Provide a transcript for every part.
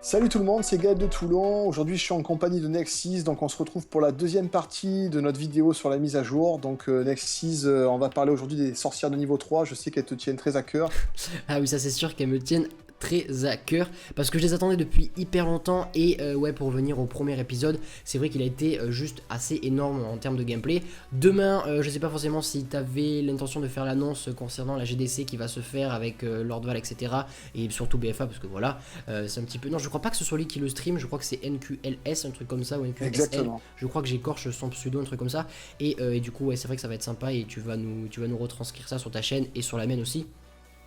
Salut tout le monde, c'est Gaël de Toulon. Aujourd'hui, je suis en compagnie de Nexis. Donc, on se retrouve pour la deuxième partie de notre vidéo sur la mise à jour. Donc, Nexis, on va parler aujourd'hui des sorcières de niveau 3. Je sais qu'elles te tiennent très à cœur. Ah oui, ça c'est sûr qu'elles me tiennent très à cœur parce que je les attendais depuis hyper longtemps et ouais, pour revenir au premier épisode, c'est vrai qu'il a été juste assez énorme en termes de gameplay. Demain, je sais pas forcément si tu avais l'intention de faire l'annonce concernant la GDC qui va se faire avec Lord Val, etc. et surtout BFA parce que voilà, c'est un petit peu... Non, je crois pas que ce soit lui qui le stream, je crois que c'est NQLS, un truc comme ça, ou NQSL. Exactement. Je crois que j'écorche son pseudo, un truc comme ça. Et du coup, ouais, c'est vrai que ça va être sympa et tu vas nous retranscrire ça sur ta chaîne et sur la mienne aussi.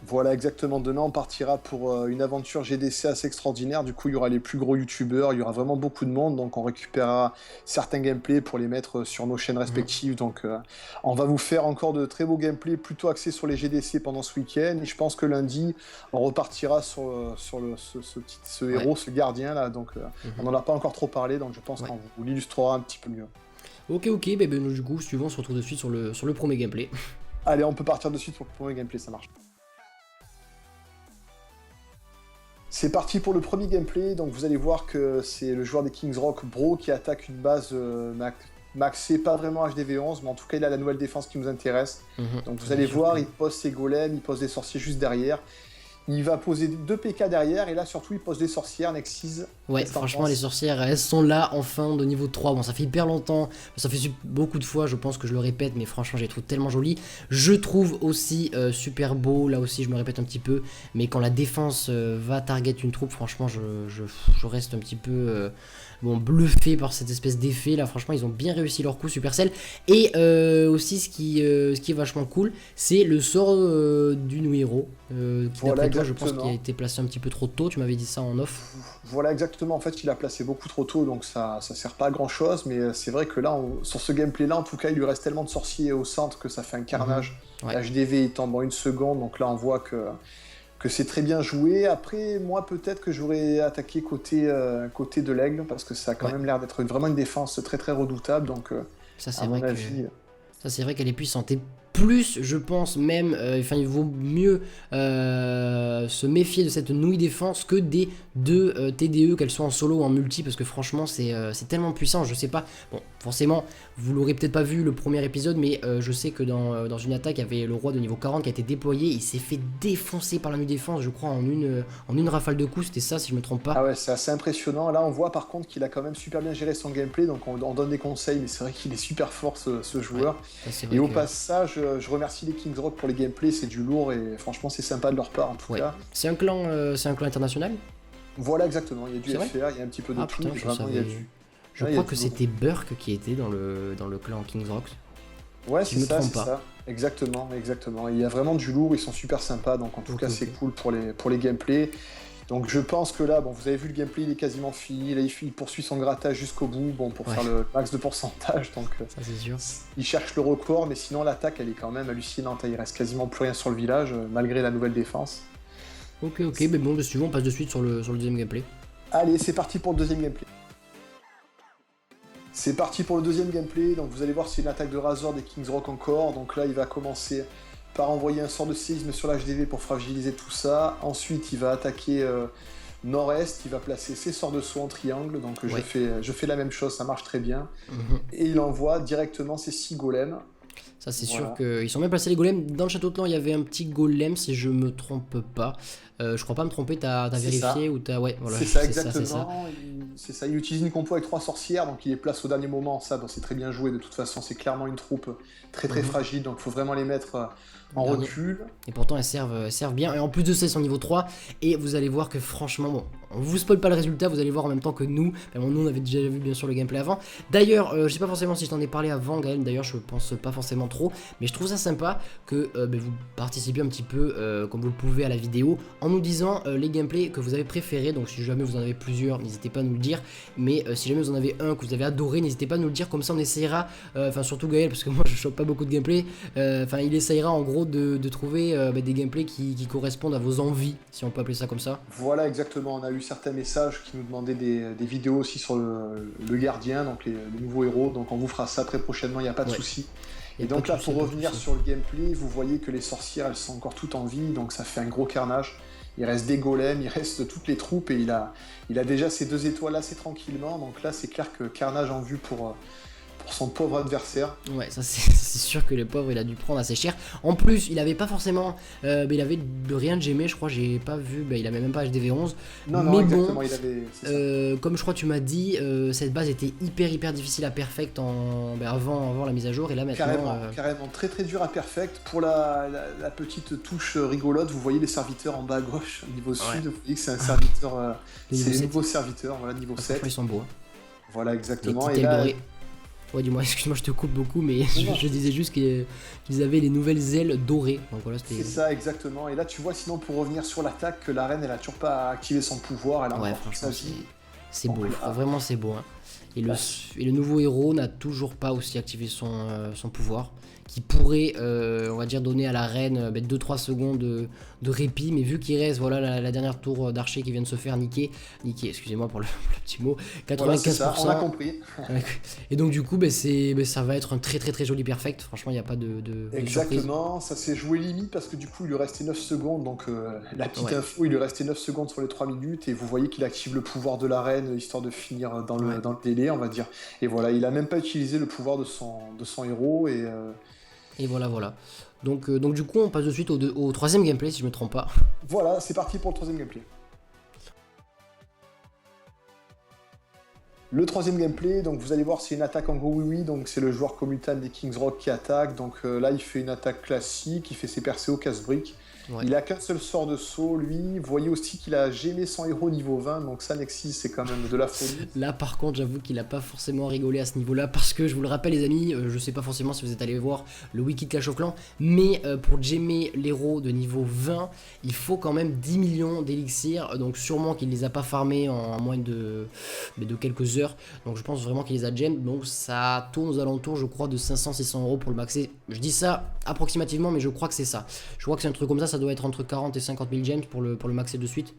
Voilà, exactement. Demain, on partira pour une aventure GDC assez extraordinaire. Du coup, il y aura les plus gros youtubeurs, il y aura vraiment beaucoup de monde. Donc, on récupérera certains gameplays pour les mettre sur nos chaînes Mhm. respectives. Donc, on va vous faire encore de très beaux gameplays plutôt axés sur les GDC pendant ce week-end. Et je pense que lundi, on repartira sur ce Ouais. héros, ce gardien là. Donc, on Mhm. n'en a pas encore trop parlé. Donc, je pense Ouais. qu'on vous l'illustrera un petit peu mieux. Ok, du coup, suivant, on se retrouve de suite sur le premier gameplay. Allez, on peut partir de suite pour le premier gameplay, ça marche. C'est parti pour le premier gameplay, donc vous allez voir que c'est le joueur des Kings Rock Bro qui attaque une base maxée, pas vraiment HDV11, mais en tout cas il a la nouvelle défense qui nous intéresse. Donc vous C'est allez sûr que... voir, il pose ses golems, il pose des sorciers juste derrière. Il va poser 2 PK derrière, et là surtout il pose des sorcières, Nexis. Ouais, Qu'est-ce que t'en franchement, les penses? sorcières, elles sont là, enfin, de niveau 3. Bon, ça fait hyper longtemps, ça fait beaucoup de fois, je pense que je le répète, mais franchement, je les trouve tellement jolies. Je trouve aussi super beau, là aussi, je me répète un petit peu, mais quand la défense va target une troupe, franchement, je reste un petit peu bon, bluffé par cette espèce d'effet. Là, franchement, ils ont bien réussi leur coup, Supercell. Et aussi, ce qui est vachement cool, c'est le sort du Nouhiro, qui, Voilà d'après toi, je pense qu'il a exactement. été placé un petit peu trop tôt. Tu m'avais dit ça en off. Voilà exactement, en fait il a placé beaucoup trop tôt, donc ça sert pas à grand chose, mais c'est vrai que là, sur ce gameplay là, en tout cas, il lui reste tellement de sorciers au centre que ça fait un Mhm. carnage. Ouais, HDV il tombe en une seconde, donc là on voit que c'est très bien joué. Après, moi peut-être que j'aurais attaqué côté de l'aigle, parce que ça a quand ouais. même l'air d'être vraiment une défense très très redoutable, donc Ça à c'est mon vrai que avis... ça c'est vrai qu'elle est puissante. Et plus, je pense même, enfin il vaut mieux se méfier de cette nouille défense que des deux TDE, qu'elles soient en solo ou en multi, parce que franchement c'est tellement puissant. Je sais pas. Bon, forcément, vous l'aurez peut-être pas vu le premier épisode, mais je sais que dans une attaque, il y avait le roi de niveau 40 qui a été déployé. Il s'est fait défoncer par la nuit défense, je crois, en une rafale de coups. C'était ça, si je me trompe pas. Ah ouais, c'est assez impressionnant. Là, on voit par contre qu'il a quand même super bien géré son gameplay, donc on donne des conseils, mais c'est vrai qu'il est super fort ce Ouais, joueur. ça c'est Et vrai au que. passage, je remercie les Kings Rock pour les gameplays, c'est du lourd et franchement c'est sympa de leur part en tout Ouais. cas. C'est un clan international. Voilà exactement, il y a du C'est vrai? FR, il y a un petit peu de Ah tout, putain, mais je vraiment il y a savais. du... Je Ouais, il y a crois du que lourd. c'était Burke qui était dans le clan Kings Rock, Ouais, si je me c'est trompe pas. ça. Exactement, exactement. Il y a vraiment du lourd, ils sont super sympas, donc en tout Ok, cas ok. c'est cool pour les gameplays. Donc je pense que là, bon, vous avez vu le gameplay, il est quasiment fini. Là, il poursuit son grattage jusqu'au bout, bon, pour Ouais, faire le max de pourcentage. Donc ça c'est sûr. il cherche le record, mais sinon l'attaque, elle est quand même hallucinante. Il reste quasiment plus rien sur le village, malgré la nouvelle défense. Ok, mais bon, le suivant, on passe de suite sur le deuxième gameplay. Allez, c'est parti pour le deuxième gameplay. C'est parti pour le deuxième gameplay. Donc vous allez voir, c'est une attaque de Razor des Kings Rock encore. Donc là, il va commencer par envoyer un sort de séisme sur l'HDV pour fragiliser tout ça. Ensuite, il va attaquer nord-est. Il va placer ses sorts de saut en triangle. Donc Ouais. je fais la même chose, ça marche très bien. Mhm. Et il envoie directement ses 6 golems. Ça c'est sûr Voilà. qu'ils sont bien placés les golems. Dans le château de clan, il y avait un petit golem, si je me trompe pas. Je crois pas me tromper, t'as C'est vérifié ça. ou t'as... Ouais, voilà, C'est ça c'est ça. exactement. C'est ça. Il utilise une compo avec 3 sorcières, donc il les place au dernier moment. Ça, bon, c'est très bien joué. De toute façon, c'est clairement une troupe très très Mhm. fragile, donc il faut vraiment les mettre en Dernier. recul. Et pourtant, elles servent bien. Et en plus de ça, elles sont niveau 3. Et vous allez voir que franchement, bon, on vous spoil pas le résultat, vous allez voir en même temps que nous. Enfin, bon, nous, on avait déjà vu bien sûr le gameplay avant. D'ailleurs, je sais pas forcément si je t'en ai parlé avant, Gaël. D'ailleurs, je pense pas forcément trop. Mais je trouve ça sympa que vous participiez un petit peu, comme vous le pouvez, à la vidéo, en nous disant les gameplays que vous avez préférés. Donc, si jamais vous en avez plusieurs, n'hésitez pas à nous le dire. Mais si jamais vous en avez un que vous avez adoré, n'hésitez pas à nous le dire. Comme ça, on essayera. Enfin, surtout Gaël, parce que moi, je chope pas beaucoup de gameplay. Enfin, il essayera en gros de trouver des gameplays qui correspondent à vos envies, si on peut appeler ça comme ça. Voilà, exactement. On a eu certains messages qui nous demandaient des vidéos aussi sur le gardien, donc les nouveaux héros. Donc on vous fera ça très prochainement, il n'y a pas de Ouais. souci. Et donc là, pour revenir sur le gameplay, vous voyez que les sorcières, elles sont encore toutes en vie, donc ça fait un gros carnage. Il reste des golems, il reste toutes les troupes, et il a déjà ses 2 étoiles assez tranquillement, donc là, c'est clair que carnage en vue pour son pauvre adversaire. Ouais, ça c'est sûr que le pauvre il a dû prendre assez cher. En plus, il avait pas forcément. Il avait rien de GM, je crois, j'ai pas vu. Il avait même pas HDV11. Non, mais exactement, bon, il avait. comme je crois que tu m'as dit, cette base était hyper difficile à perfect avant la mise à jour. Et là maintenant. Carrément, très dur à perfect. Pour la petite touche rigolote, vous voyez les serviteurs en bas à gauche, au niveau sud. Vous voyez que c'est un serviteur. C'est un nouveau serviteur, voilà, niveau 7. Ils sont beaux. Hein. Voilà, exactement. Et là. Ouais, dis-moi, excuse-moi, je te coupe beaucoup, mais je disais juste qu'ils avaient les nouvelles ailes dorées. Donc voilà, c'est ça, exactement. Et là, tu vois, sinon, pour revenir sur l'attaque, que la reine, elle a toujours pas activé son pouvoir. Elle a ouais, franchement, c'est beau. Vraiment, c'est beau. Hein. Et le nouveau héros n'a toujours pas aussi activé son pouvoir, qui pourrait, on va dire, donner à la reine 2-3 secondes de répit, mais vu qu'il reste la dernière tour d'archer qui vient de se faire niquer, excusez-moi pour le petit mot, 95%. Voilà, c'est ça, on a compris. Et donc du coup, ça va être un très joli perfect, franchement il n'y a pas de exactement, ça s'est joué limite parce que du coup il lui restait 9 secondes, donc la petite info, il lui restait 9 secondes sur les 3 minutes, et vous voyez qu'il active le pouvoir de la reine, histoire de finir dans le délai, on va dire. Et voilà, il a même pas utilisé le pouvoir de son héros, et voilà. Donc du coup, on passe de suite au troisième gameplay, si je me trompe pas. Voilà, c'est parti pour le troisième gameplay. Le troisième gameplay, donc vous allez voir, c'est une attaque en gros oui, donc c'est le joueur Commutan des Kings Rock qui attaque. Donc là, il fait une attaque classique, il fait ses percées au casse-briques. Ouais. Il a qu'un seul sort de saut, lui. Vous voyez aussi qu'il a gémé son héros niveau 20, donc ça, Nexus, c'est quand même de la folie. Là, par contre, j'avoue qu'il a pas forcément rigolé à ce niveau-là, parce que je vous le rappelle, les amis, je sais pas forcément si vous êtes allés voir le wiki de Clash of Clans, mais pour gémer l'héros de niveau 20, il faut quand même 10 millions d'élixirs, donc sûrement qu'il les a pas farmés en moins de quelques heures, donc je pense vraiment qu'il les a gem, donc ça tourne aux alentours, je crois, de 500-600 euros pour le maxer. Je dis ça approximativement, mais je crois que c'est ça. Je crois que c'est un truc comme ça doit être entre 40 et 50 000 gems pour le maxer de suite.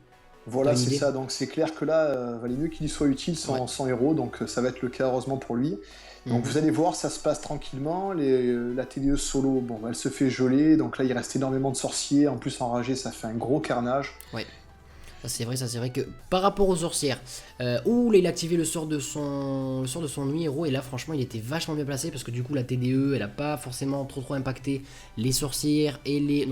Voilà, c'est ça, donc c'est clair que là, valait mieux qu'il soit utile sans héros, donc ça va être le cas heureusement pour lui. Donc vous allez voir, ça se passe tranquillement, la TDE solo, bon, elle se fait geler, donc là il reste énormément de sorciers, en plus enragé, ça fait un gros carnage. Ouais. Ça c'est vrai que par rapport aux sorcières, là il a activé le sort de son nuit héros, et là franchement il était vachement bien placé, parce que du coup la TDE elle a pas forcément trop impacté les sorcières et les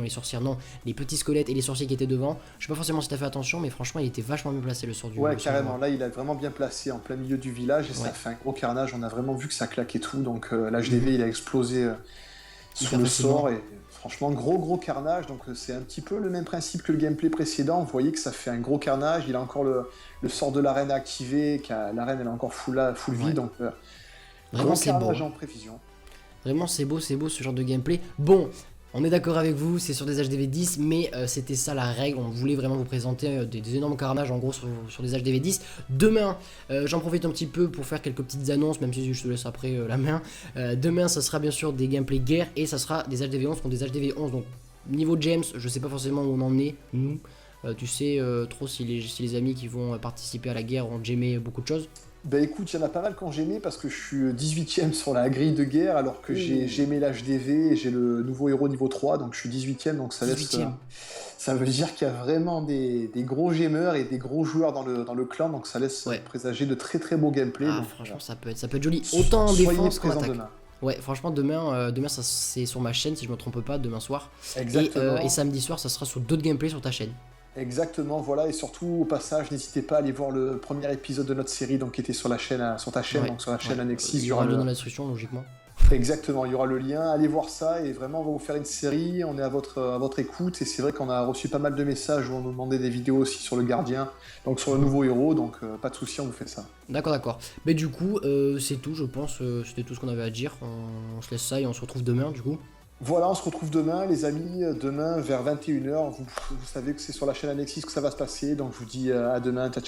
petits squelettes et les sorciers qui étaient devant. Je sais pas forcément si t'as fait attention, mais franchement il était vachement bien placé le sort du. Ouais, carrément, là il a vraiment bien placé en plein milieu du village, et ça fait un gros carnage, on a vraiment vu que ça claquait tout, donc l'HDV il a explosé sous le sort, et franchement gros carnage, donc c'est un petit peu le même principe que le gameplay précédent. Vous voyez que ça fait un gros carnage, il a encore le sort de l'arène activé, la reine elle est encore full vie, donc vraiment c'est beau en prévision. Vraiment c'est beau ce genre de gameplay. Bon, on est d'accord avec vous, c'est sur des HDV 10, mais c'était ça la règle. On voulait vraiment vous présenter des énormes carnages en gros sur des HDV 10. Demain, j'en profite un petit peu pour faire quelques petites annonces, même si je te laisse après la main. Demain, ça sera bien sûr des gameplays guerre, et ça sera des HDV 11 contre des HDV 11. Donc, niveau James, je sais pas forcément où on en est, nous. Tu sais trop si les amis qui vont participer à la guerre ont gemé beaucoup de choses. Bah écoute, il y en a pas mal qui ont gémé, parce que je suis 18ème sur la grille de guerre, alors que j'ai gémé l'HDV et j'ai le nouveau héros niveau 3, donc je suis 18ème, donc ça laisse. Ça veut dire qu'il y a vraiment des gros gémeurs et des gros joueurs dans le clan, donc ça laisse présager de très beaux gameplays. Ah, donc, franchement, ça peut être joli. Autant en défense qu'en attaque. Demain. Ouais, franchement, demain ça, c'est sur ma chaîne, si je me trompe pas, demain soir. Exactement. Et samedi soir, ça sera sur d'autres gameplays sur ta chaîne. Exactement, voilà, et surtout au passage, n'hésitez pas à aller voir le premier épisode de notre série, donc qui était sur ta chaîne, donc sur la chaîne Annexis. Il y aura le lien dans la description, logiquement. Exactement, il y aura le lien, allez voir ça, et vraiment on va vous faire une série, on est à votre écoute, et c'est vrai qu'on a reçu pas mal de messages où on nous demandait des vidéos aussi sur le gardien, donc sur le nouveau héros, donc pas de souci, on vous fait ça. D'accord. Mais du coup, c'est tout, je pense, c'était tout ce qu'on avait à dire, on se laisse ça et on se retrouve demain du coup. Voilà, on se retrouve demain, les amis, demain vers 21h, vous savez que c'est sur la chaîne Annexis que ça va se passer, donc je vous dis à demain, ciao.